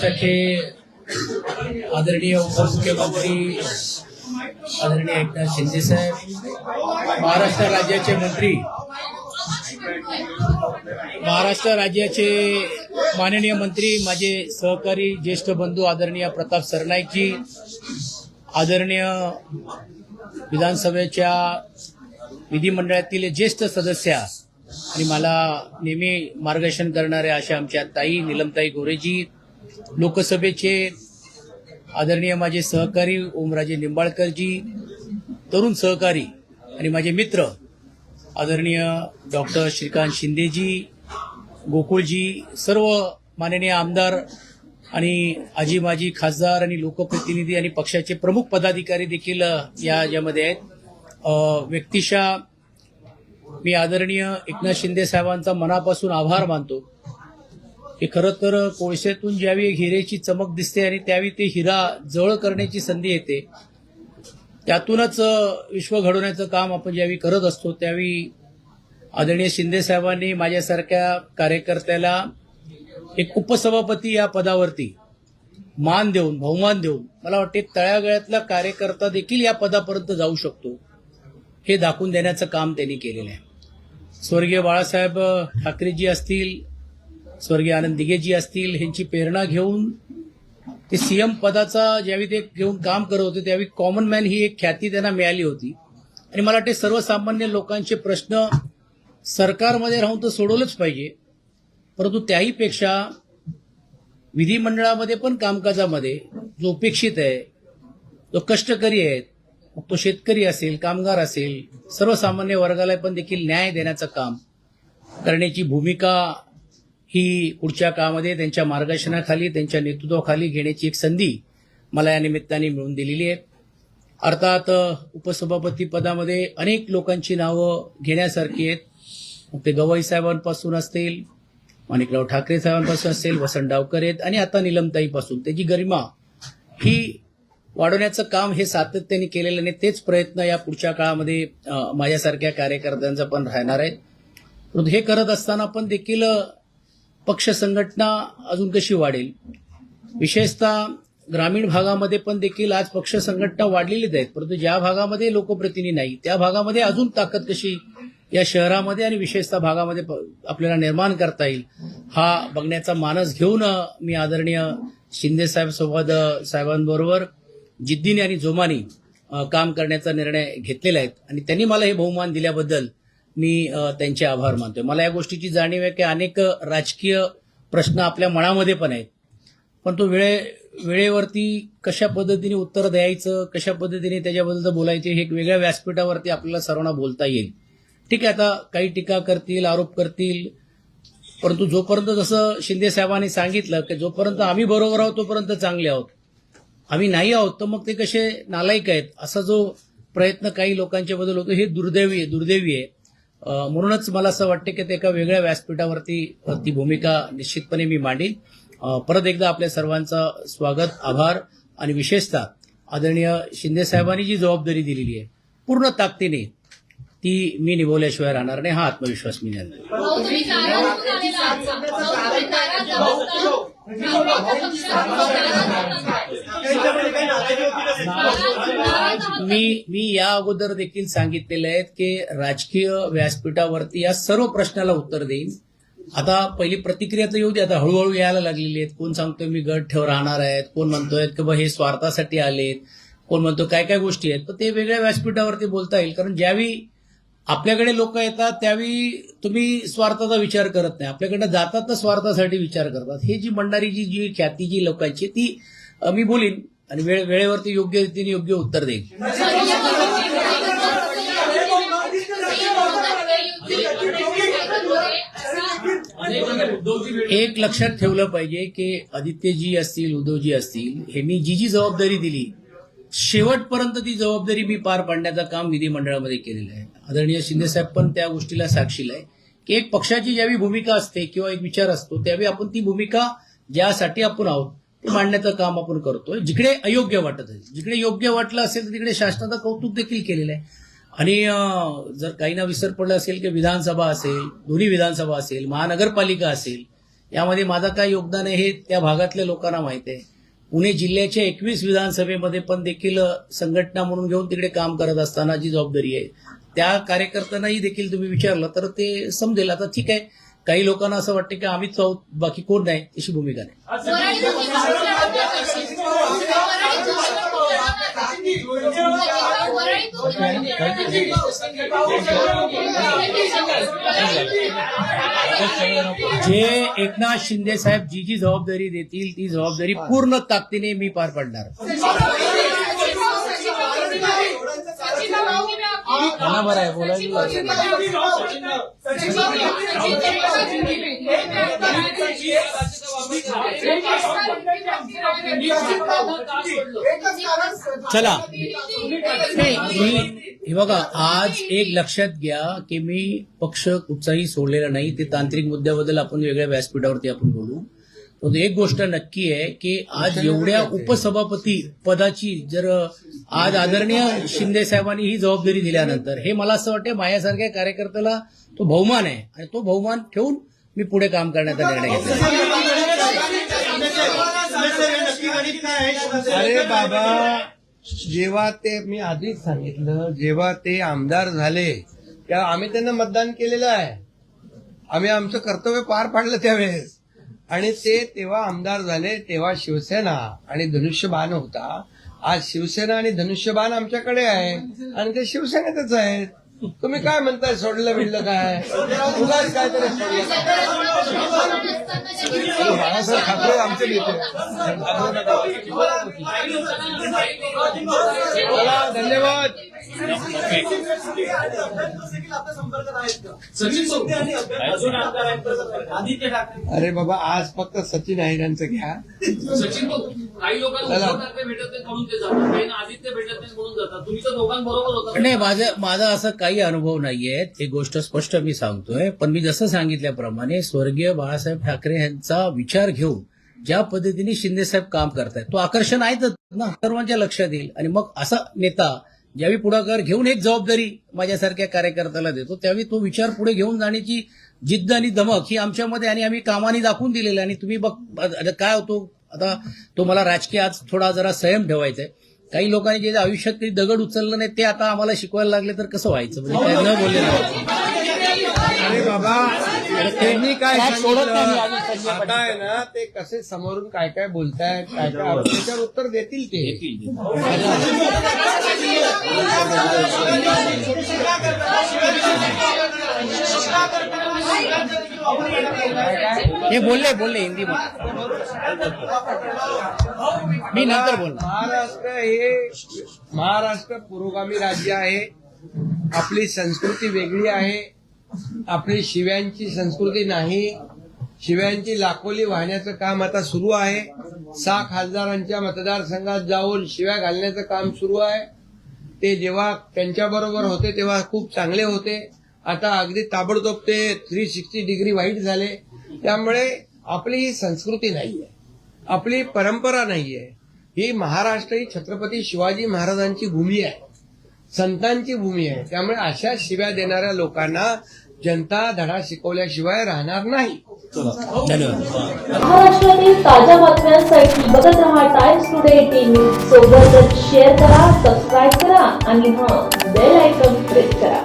महाराष्ट्राचे आदरणीय उपमुख्यमंत्री आदरणीय एकनाथ शिंदे साहेब, महाराष्ट्र राज्याचे मंत्री, महाराष्ट्र राज्याचे माननीय मंत्री, माझे सहकारी ज्येष्ठ बंधू आदरणीय प्रताप सरनाईकजी, आदरणीय विधानसभेच्या विधिमंडळातील ज्येष्ठ सदस्य आणि मला नेहमी मार्गदर्शन करणाऱ्या अशा आमच्या ताई नीलमताई गोरेजी, लोकसभेचे आदरणीय माझे सहकारी ओमराजे निंबाळकरजी, तरुण सहकारी आणि माझे मित्र आदरणीय डॉक्टर श्रीकांत शिंदेजी, गोकुळजी, सर्व माननीय आमदार आणि आजी माजी खासदार आणि लोकप्रतिनिधी आणि पक्षाचे प्रमुख पदाधिकारी देखील यामध्ये आहेत. व्यक्तिशः मी आदरणीय एकनाथ शिंदे साहेबांचा मनापासून आभार मानतो की खरं तर कोळशातून ज्यावेळी हिरेची चमक दिसते आणि त्यावेळी ते हिरा जवळ करण्याची संधी येते, त्यातूनच विश्व घडवण्याचं काम आपण ज्यावेळी करत असतो त्यावेळी आदरणीय शिंदे साहेबांनी माझ्यासारख्या कार्यकर्त्याला एक उपसभापती या पदावरती मान देऊन, बहुमान देऊन, मला वाटते तळागाळातला कार्यकर्ता देखील या पदापर्यंत जाऊ शकतो हे दाखवून देण्याचं काम त्यांनी केलेलं आहे. स्वर्गीय बाळासाहेब ठाकरेजी असतील, स्वर्गीय आनंद दिघेजी असतील, ह्यांची प्रेरणा घेऊन ते सीएम पदाचा ज्यावेळी ते घेऊन काम करत होते त्यावेळी कॉमन मॅन ही एक ख्याती त्यांना मिळाली होती. आणि मला वाटते सर्वसामान्य लोकांचे प्रश्न सरकारमध्ये राहून तर सोडवलंच पाहिजे, परंतु त्याहीपेक्षा विधिमंडळामध्ये पण कामकाजामध्ये जो अपेक्षित आहे, जो कष्टकरी आहे, मग तो शेतकरी असेल, कामगार असेल, सर्वसामान्य वर्गाला पण देखील न्याय देण्याचं काम करण्याची भूमिका ही पुढच्या काळामध्ये त्यांच्या मार्गदर्शनाखाली, त्यांच्या नेतृत्वाखाली घेण्याची एक संधी मला या निमित्ताने मिळून दिलेली आहे. अर्थात उपसभापती पदामध्ये अनेक लोकांची नावं घेण्यासारखी आहेत. मग ते गवाई साहेबांपासून असतील, माणिकराव ठाकरे साहेबांपासून असेल, वसंत डावकर आहेत आणि आता नीलमताईपासून त्याची गरिमा ही वाढवण्याचं काम हे सातत्याने केलेलं नाही. तेच प्रयत्न या पुढच्या काळामध्ये माझ्यासारख्या कार्यकर्त्यांचा पण राहणार आहे. परंतु हे करत असताना पण देखील पक्ष संघटना अजून कशी वाढेल, विशेषतः ग्रामीण भागामध्ये पण देखील आज पक्ष संघटना वाढलेलीच आहेत, परंतु ज्या भागामध्ये लोकप्रतिनिधी नाही त्या भागामध्ये अजून ताकद कशी या शहरामध्ये आणि विशेषतः भागामध्ये आपल्याला निर्माण करता येईल हा बघण्याचा मानस घेऊन मी आदरणीय शिंदे साहेबांबरोबर जिद्दीने आणि जोमाने काम करण्याचा निर्णय घेतलेला आहे आणि त्यांनी मला हे बहुमान दिल्याबद्दल मी त्यांचे आभार मानतोय. मला या गोष्टीची जाणीव आहे की अनेक राजकीय प्रश्न आपल्या मनामध्ये पण आहेत, पण तो वेळेवरती कशा पद्धतीने उत्तर द्यायचं, कशा पद्धतीने त्याच्याबद्दल बोलायचे हे एक वेगळ्या व्यासपीठावरती आपल्याला सर्वांना बोलता येईल. ठीक आहे, आता काही टीका करतील, आरोप करतील, परंतु जोपर्यंत जसं शिंदे साहेबांनी सांगितलं की जोपर्यंत आम्ही बरोबर आहोत तोपर्यंत चांगले आहोत, आम्ही नाही आहोत तर मग ते कसे नालायक आहेत असा जो प्रयत्न काही लोकांच्या बद्दल होतो हे दुर्दैवी आहे. म्हणूनच मला असं वाटतं की ते एका वेगळ्या व्यासपीठावरती ती भूमिका निश्चितपणे मी मांडीन. परत एकदा आपल्या सर्वांचं स्वागत, आभार आणि विशेषतः आदरणीय शिंदे साहेबांनी जी जबाबदारी दिलेली आहे पूर्ण ताकदीने ती मी निभवल्याशिवाय राहणार नाही हा आत्मविश्वास मी देतो. मी या अगोदर देखील सांगितलेलं आहे की राजकीय व्यासपीठावरती या सर्व प्रश्नाला उत्तर देईन. आता पहिली प्रतिक्रिया तर येऊ दे, आता हळूहळू यायला लागलेली आहेत. कोण सांगतोय मी गट ठेव राहणार आहेत, कोण म्हणतोय की बा हे स्वार्थासाठी आलेत, कोण म्हणतो काय काय गोष्टी आहेत, तर ते वेगळ्या व्यासपीठावरती बोलता येईल. कारण ज्यावेळी आपल्याकडे लोक येतात त्यावेळी तुम्ही स्वार्थाचा विचार करत नाही, आपल्याकडे जातात तर स्वार्थासाठी विचार करतात. हे जी म्हणणारी जी ख्याती जी लोकांची ती मी बोलीन आणि वेळेवरती योग्य रीतीने योग्य उत्तर देईन. एक लक्षात ठेवलं पाहिजे की आदित्यजी असतील, उद्धवजी असतील, ह्यांनी जी जबाबदारी दिली शेवटपर्यंत ती जबाबदारी मी पार पाडण्याचं काम विधिमंडळामध्ये केलेलं आहे. आदरणीय शिंदेसाहेब पण त्या गोष्टीला साक्षीला आहे की एक पक्षाची ज्यावेळी भूमिका असते किंवा एक विचार असतो त्यावेळी आपण ती भूमिका ज्यासाठी आपण आहोत ते मांडण्याचं काम आपण करतोय. जिकडे अयोग्य वाटत आहे, जिकडे योग्य वाटलं असेल तर तिकडे शासनाचं कौतुक देखील केलेलं आहे. आणि जर काहींना विसर पडला असेल की विधानसभा असेल, दोन्ही विधानसभा असेल, महानगरपालिका असेल, यामध्ये माझं काय योगदान आहे हे त्या भागातल्या लोकांना माहिती आहे. पुणे जिल्ह्याच्या 21 विधानसभेमध्ये पण देखील संघटना म्हणून घेऊन तिकडे काम करत असताना जी जबाबदारी आहे त्या कार्यकर्त्यांनाही देखील तुम्ही विचारलं तर ते समजेल. आता ठीक आहे, काही लोकांना असं वाटतं की आम्हीच आहोत बाकी कोण नाही, तशी भूमिका नाही. जे एकनाथ शिंदे साहेब जी जबाबदारी देतील ती जबाबदारी पूर्ण ताकदीने मी पार पाडणार. बरं आहे बोलायला. चला हे बघा, आज एक लक्षात घ्या की मी पक्ष कुठचाही सोडलेला नाही. ते तांत्रिक मुद्द्याबद्दल आपण वेगळ्या व्यासपीठावरती आपण बोलू. पण एक गोष्ट नक्की आहे की आज एवढ्या उपसभापती पदाची जर आज आदरणीय शिंदे साहेबांनी ही जबाबदारी दिल्यानंतर हे मला असं वाटतं माझ्यासारख्या कार्यकर्त्याला तो बहुमान आहे आणि तो बहुमान ठेवून मी पुढे काम करण्याचा निर्णय घेतला. अरे बाबा, जेव्हा ते मी आधीच सांगितलं, जेव्हा ते आमदार झाले तेव्हा आम्ही त्यांना मतदान केलेलं आहे. आम्ही आमचं कर्तव्य पार पाडलं त्यावेळेस. आणि ते तेव्हा आमदार झाले तेव्हा शिवसेना आणि धनुष्यबाण होता. आज शिवसेना आणि धनुष्यबाण आमच्याकडे आहे आणि ते शिवसेनेतच आहेत. तुम्ही काय म्हणताय सोडलं बिडलं काय? उगाच काहीतरी बाळासाहेब ठाकरे आमचे नेते. धन्यवाद. अरे बाबा, आज फक्त सचिन अहिरांचं घ्या. सचिन काही लोकांना भेटत नाही म्हणून ते जातात, काही आदित्य भेटत नाही म्हणून जातात. तुम्ही तर दोघांबरोबर होता. नाही, माझा असं काही अनुभव नाहीये, एक गोष्ट स्पष्ट मी सांगतोय. पण मी जसं सांगितल्याप्रमाणे स्वर्गीय बाळासाहेब ठाकरे यांचा विचार घेऊन ज्या पद्धतीने शिंदेसाहेब काम करतायत तो आकर्षण आहेच ना, सर्वांच्या लक्षात येईल. आणि मग असा नेता ज्यावेळी पुढाकार घेऊन एक जबाबदारी माझ्यासारख्या कार्यकर्त्याला देतो त्यावेळी तो विचार पुढे घेऊन जाण्याची जिद्द आणि दमक ही आमच्यामध्ये आणि आम्ही कामाने दाखवून दिलेलं. आणि तुम्ही बघ काय होतो आता, तो मला राजकीय आज थोडा जरा संयम ठेवायचा आहे. काही लोकांनी जे आयुष्यात काही दगड उचललं नाही ते आता आम्हाला शिकवायला लागले तर कसं व्हायचं, म्हणजे काय न बोलले नाही. अरे बाबा, त्यांनी काय सांगितलं आता आहे ना, ते कसे समोरून काय काय बोलतायत काय काय त्याच्यावर उत्तर देतील ते. हे बोलले हिंदी मी नंतर बोललो. महाराष्ट्र पुरोगामी राज्य आहे. आपली संस्कृती वेगळी आहे. आपली शिव्यांची संस्कृती नाही. शिव्यांची लाखोली वाहण्याचं काम आता सुरू आहे. 6 खासदारांच्या मतदारसंघात जाऊन शिव्या घालण्याचं काम सुरू आहे. ते जेव्हा त्यांच्याबरोबर होते तेव्हा खूप चांगले होते. आता अगदी ताबडतोब ते 360 डिग्री वाईट झाले. त्यामुळे आपली ही संस्कृती नाहीये, आपली परंपरा नाहीये. ही महाराष्ट्र ही छत्रपती शिवाजी महाराजांची भूमी आहे, संतांची भूमी आहे. त्यामुळे अशा शिव्या देणाऱ्या लोकांना जनता धडा शिकवल्याशिवाय राहणार नाही. धन्यवाद. महाराष्ट्रातील ताज्या बातम्यांसाठी बघत रहा टाइम्स टुडे 18 न्यूज. सोबतच शेअर करा, सबस्क्राईब करा आणि बेल आयकॉन प्रेस करा.